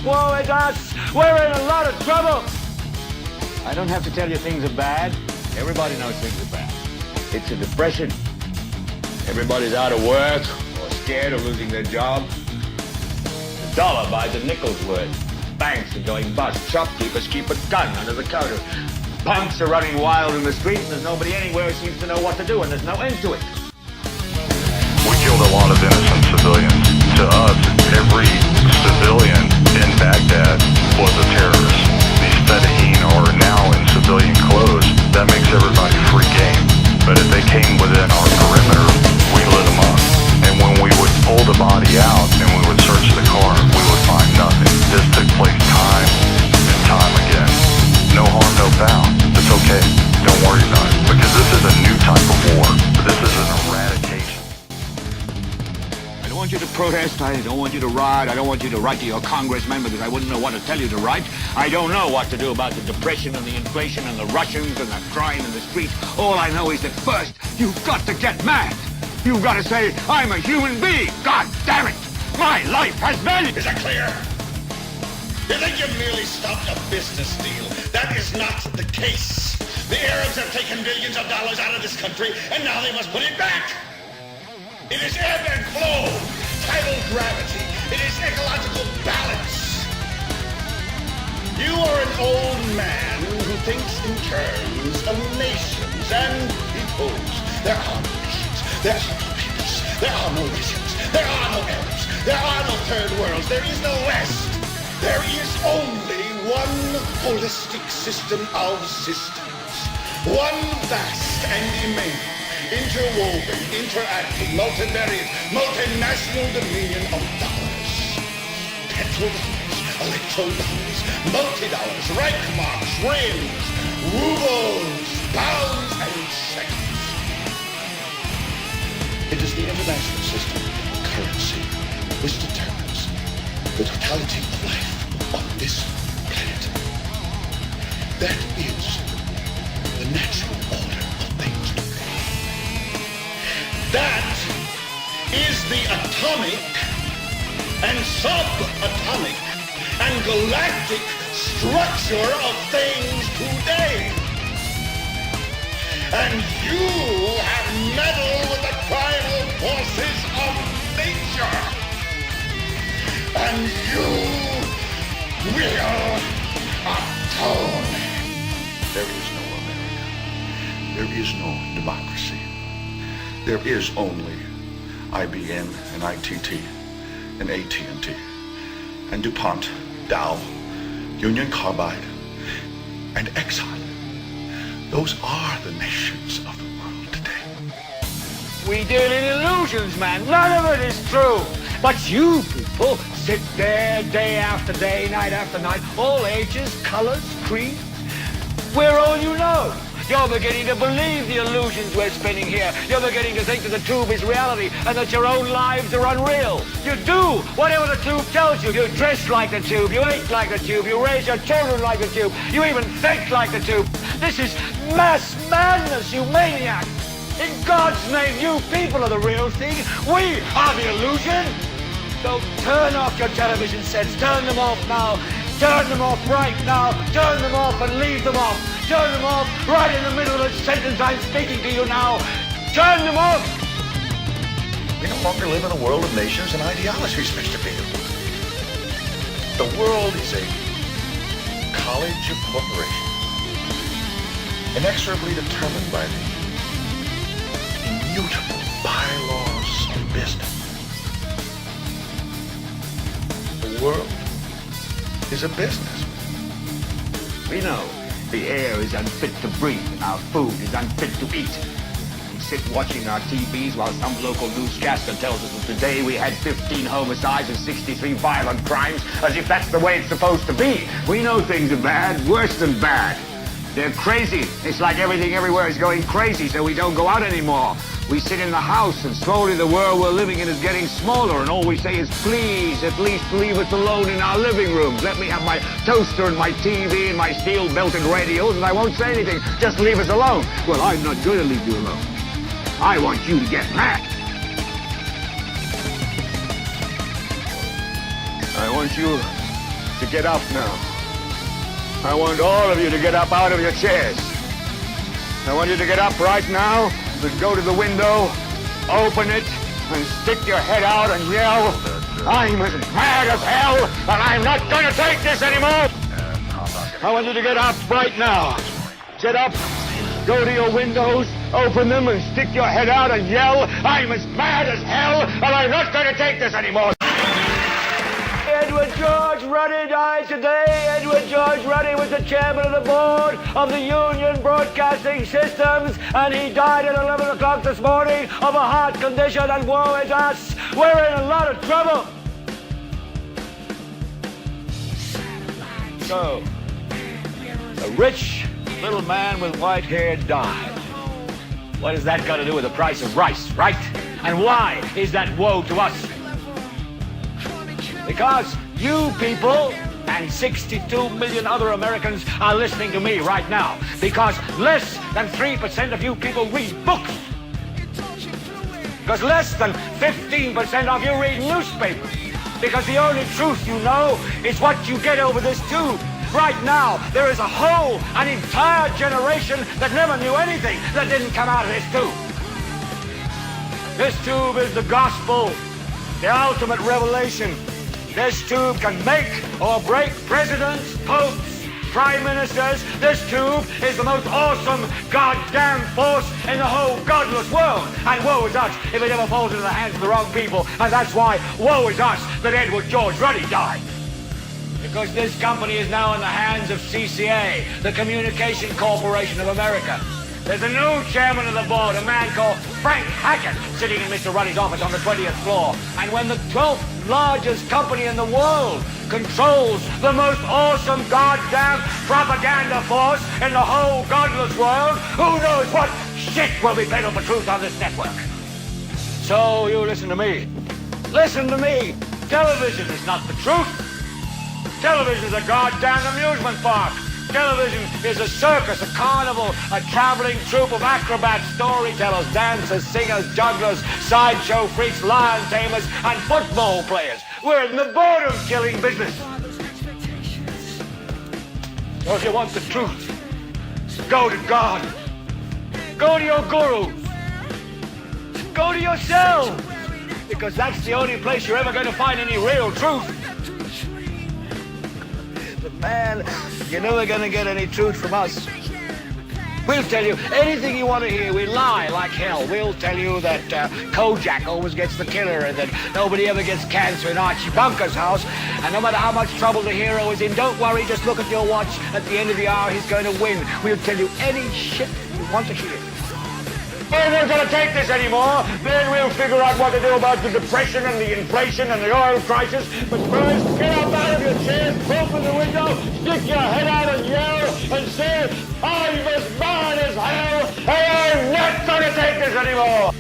Woe is us! We're in a lot of trouble! I don't have to tell you things are bad. Everybody knows things are bad. It's a depression. Everybody's out of work or scared of losing their job. The dollar buys a nickel's worth. Banks are going bust. Shopkeepers keep a gun under the counter. Punks are running wild in the street, and there's nobody anywhere who seems to know what to do, and there's no end to it. We killed a lot of innocent civilians. To us, every civilian in Baghdad was a terrorist. These Fedayeen are now in civilian clothes. That makes everybody free game. But if they came within our perimeter, we lit them up. And when we would pull the body out and we would search the car, we would find nothing. This took place time and time again. No harm, no foul. It's okay. Don't worry about it. Because this is a new type of war. This is an eradication. I don't want you to protest. I don't want you to riot. I don't want you to write to your congressman because I wouldn't know what to tell you to write. I don't know what to do about the depression and the inflation and the Russians and the crime in the streets. All I know is that first, you've got to get mad. You've got to say, I'm a human being. God damn it. My life has value. Is that clear? You think you merely stopped a business deal? That is not the case. The Arabs have taken billions of dollars out of this country, and now they must put it back. It is ebb and flow, tidal gravity. It is ecological balance. You are an old man who thinks in terms of nations and peoples. There are no nations. There are no peoples. There are no nations. There are no Arabs. There are no third worlds. There is no West. There is only one holistic system of systems. One vast and immense, interwoven, interacting, multivariate, multinational dominion of dollars. Petrodollars, electrodollars, multi-dollars, rank marks, rims, rubles, pounds, and shekels. It is the international system of currency which determines the totality of life on this planet. That is the natural order of things today. That is the atomic and subatomic and galactic structure of things today. And you have meddled with the primal forces of nature. And you will atone. There is no America. There is no democracy. There is only IBM and ITT and AT&T and DuPont, Dow, Union Carbide, and Exxon. Those are the nations of the world today. We deal in illusions, man. None of it is true. But you people sit there day after day, night after night, all ages, colors, creeds. We're all you know. You're beginning to believe the illusions we're spinning here. You're beginning to think that the tube is reality and that your own lives are unreal. You do whatever the tube tells you. You dress like the tube. You eat like the tube. You raise your children like the tube. You even think like the tube. This is mass madness, you maniac. In God's name, you people are the real thing. We are the illusion. So turn off your television sets. Turn them off now. Turn them off right now. Turn them off and leave them off. Turn them off right in the middle of the sentence I'm speaking to you now. Turn them off. We no longer live in a world of nations and ideologies, Mr. Beale. The world is a college of corporations, inexorably determined by the immutable bylaws of business. The world is a business. We know the air is unfit to breathe and our food is unfit to eat. We sit watching our TVs while some local newscaster tells us that today we had 15 homicides and 63 violent crimes, as if that's the way it's supposed to be. We know things are bad, worse than bad. They're crazy. It's like everything everywhere is going crazy, so we don't go out anymore. We sit in the house, and slowly the world we're living in is getting smaller, and all we say is, please, at least leave us alone in our living rooms. Let me have my toaster and my TV and my steel-belted radios, and I won't say anything. Just leave us alone. Well, I'm not going to leave you alone. I want you to get mad. I want you to get up now. I want all of you to get up out of your chairs. I want you to get up right now and go to the window, open it, and stick your head out and yell, I'm as mad as hell, and I'm not going to take this anymore. I want you to get up right now. Get up, go to your windows, open them, and stick your head out and yell, I'm as mad as hell, and I'm not going to take this anymore. Edward George Ruddy died today. Edward George Ruddy was the chairman of the board of the Union Broadcasting Systems, and he died at 11 o'clock this morning of a heart condition, and woe is us. We're in a lot of trouble. So, a rich little man with white hair died. What has that got to do with the price of rice, right? And why is that woe to us? Because you people and 62 million other Americans are listening to me right now. Because less than 3% of you people read books. Because less than 15% of you read newspapers. Because the only truth you know is what you get over this tube. Right now, there is an entire generation that never knew anything that didn't come out of this tube. This tube is the gospel, the ultimate revelation. This tube can make or break presidents, popes, prime ministers. This tube is the most awesome goddamn force in the whole godless world. And woe is us if it ever falls into the hands of the wrong people. And that's why woe is us that Edward George Ruddy died. Because this company is now in the hands of CCA, the Communication Corporation of America. There's a new chairman of the board, a man called Frank Hackett, sitting in Mr. Ruddy's office on the 20th floor. And when the 12th largest company in the world controls the most awesome goddamn propaganda force in the whole godless world, who knows what shit will be peddled for truth on this network. So you listen to me. Listen to me. Television is not the truth. Television is a goddamn amusement park. Television is a circus, a carnival, a traveling troupe of acrobats, storytellers, dancers, singers, jugglers, sideshow freaks, lion tamers, and football players. We're in the boredom-killing business. So if you want the truth, go to God. Go to your guru. Go to yourself. Because that's the only place you're ever going to find any real truth. But man, you're never going to get any truth from us. We'll tell you anything you want to hear. We lie like hell. We'll tell you that Kojak always gets the killer and that nobody ever gets cancer in Archie Bunker's house. And no matter how much trouble the hero is in, don't worry, just look at your watch. At the end of the hour, he's going to win. We'll tell you any shit you want to hear. We're not going to take this anymore. Then we'll figure out what to do about the depression and the inflation and the oil crisis. But first, get up out of your chairs, open the window, stick your head out and yell and say, I'm as mad as hell, and I'm not going to take this anymore.